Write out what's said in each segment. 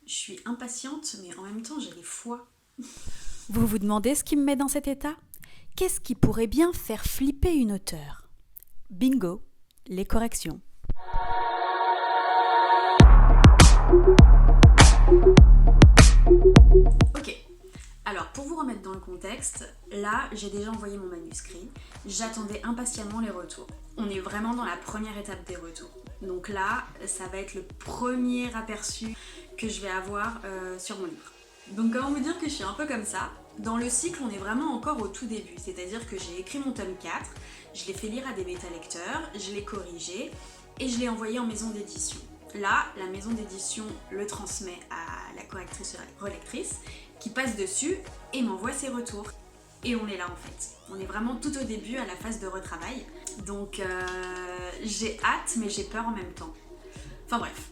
Je suis impatiente, mais en même temps, j'ai les foies. Vous vous demandez ce qui me met dans cet état ? Qu'est-ce qui pourrait bien faire flipper une auteure ? Bingo, les corrections. Ok, alors pour vous remettre dans le contexte, là j'ai déjà envoyé mon manuscrit, j'attendais impatiemment les retours. On est vraiment dans la première étape des retours. Donc là, ça va être le premier aperçu que je vais avoir sur mon livre. Donc comment vous dire que je suis un peu comme ça ? Dans le cycle, on est vraiment encore au tout début, c'est-à-dire que j'ai écrit mon tome 4, je l'ai fait lire à des bêta-lecteurs, je l'ai corrigé et je l'ai envoyé en maison d'édition. Là, la maison d'édition le transmet à la correctrice-relectrice qui passe dessus et m'envoie ses retours. Et on est là en fait. On est vraiment tout au début à la phase de retravail. Donc j'ai hâte mais j'ai peur en même temps. Enfin bref.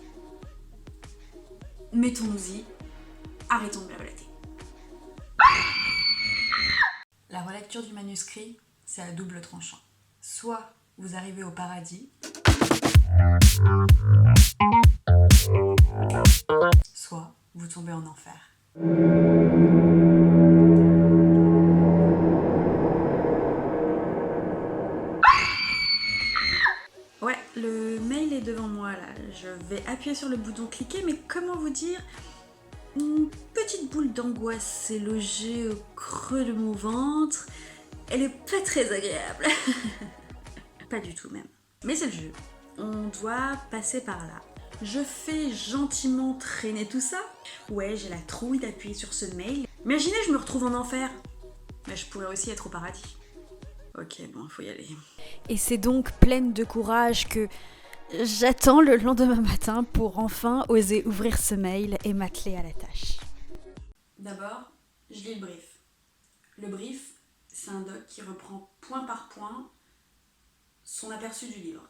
Mettons-nous-y. Arrêtons de blablater. La relecture du manuscrit, c'est à double tranchant. Soit vous arrivez au paradis, soit vous tombez en enfer. Ouais, le mail est devant moi là. Je vais appuyer sur le bouton cliquer, mais comment vous dire ? Une petite boule d'angoisse s'est logée au creux de mon ventre. Elle est pas très agréable. Pas du tout même. Mais c'est le jeu. On doit passer par là. Je fais gentiment traîner tout ça. Ouais, j'ai la trouille d'appuyer sur ce mail. Imaginez, je me retrouve en enfer. Mais je pourrais aussi être au paradis. Ok, bon, faut y aller. Et c'est donc pleine de courage que j'attends le lendemain matin pour enfin oser ouvrir ce mail et m'atteler à la tâche. D'abord, je lis le brief. Le brief, c'est un doc qui reprend point par point son aperçu du livre.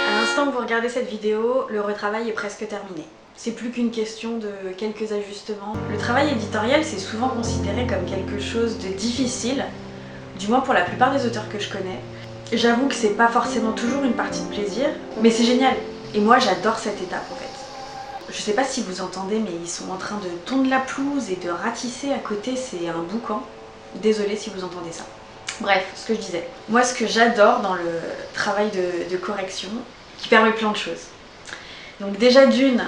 À l'instant où vous regardez cette vidéo, le retravail est presque terminé. C'est plus qu'une question de quelques ajustements. Le travail éditorial, c'est souvent considéré comme quelque chose de difficile, du moins pour la plupart des auteurs que je connais. J'avoue que c'est pas forcément toujours une partie de plaisir, mais c'est génial. Et moi, j'adore cette étape en fait. Je sais pas si vous entendez, mais ils sont en train de tondre la pelouse et de ratisser à côté, c'est un boucan. Désolée si vous entendez ça. Bref, ce que je disais. Moi, ce que j'adore dans le travail de correction, qui permet plein de choses. Donc déjà d'une,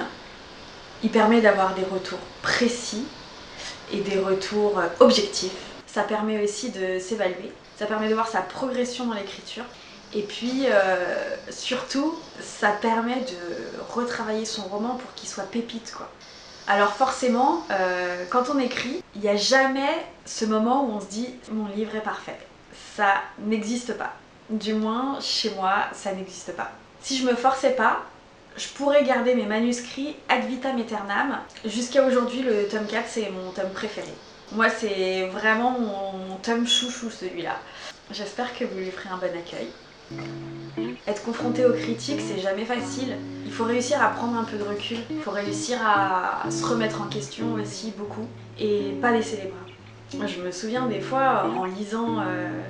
il permet d'avoir des retours précis et des retours objectifs. Ça permet aussi de s'évaluer, ça permet de voir sa progression dans l'écriture. Et puis surtout, ça permet de retravailler son roman pour qu'il soit pépite quoi. Alors forcément, quand on écrit, il n'y a jamais ce moment où on se dit « mon livre est parfait ». Ça n'existe pas. Du moins, chez moi, ça n'existe pas. Si je me forçais pas, je pourrais garder mes manuscrits ad vitam aeternam. Jusqu'à aujourd'hui, le tome 4, c'est mon tome préféré. Moi, c'est vraiment mon tome chouchou, celui-là. J'espère que vous lui ferez un bon accueil. Être confronté aux critiques, c'est jamais facile. Il faut réussir à prendre un peu de recul. Il faut réussir à se remettre en question aussi beaucoup et pas laisser les bras. Je me souviens des fois, en lisant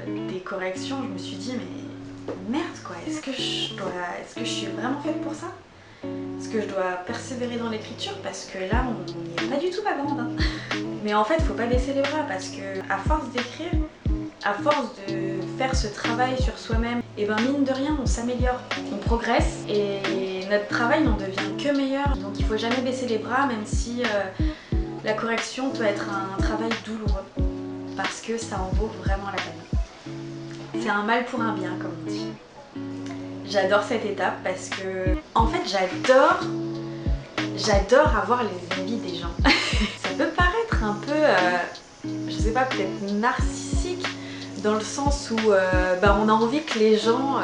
des corrections, je me suis dit mais merde quoi, est-ce que je suis vraiment faite pour ça ? Est-ce que je dois persévérer dans l'écriture ? Parce que là, on n'y est pas du tout pas grande. Hein. Mais en fait, faut pas baisser les bras parce que à force d'écrire, à force de faire ce travail sur soi-même, et ben mine de rien, on s'améliore, on progresse et notre travail n'en devient que meilleur. Donc il faut jamais baisser les bras, même si la correction peut être un travail douloureux, parce que ça en vaut vraiment la peine. C'est un mal pour un bien, comme on dit. J'adore cette étape parce que, en fait, j'adore avoir les avis des gens. Ça peut paraître sais pas, peut-être narcissique, dans le sens où on a envie que les gens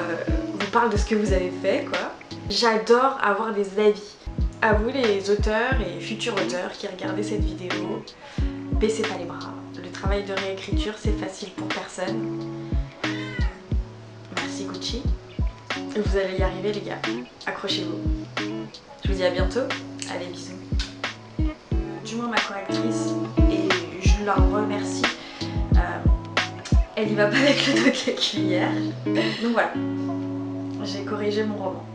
vous parlent de ce que vous avez fait, quoi. J'adore avoir des avis. À vous les auteurs et futurs auteurs qui regardez cette vidéo, baissez pas les bras. Le travail de réécriture, c'est facile pour personne. Merci Gucci. Vous allez y arriver les gars. Accrochez-vous. Je vous dis à bientôt. Allez, bisous. Du moins ma correctrice, et je la remercie, elle y va pas avec le doigt de la cuillère. Donc voilà, j'ai corrigé mon roman.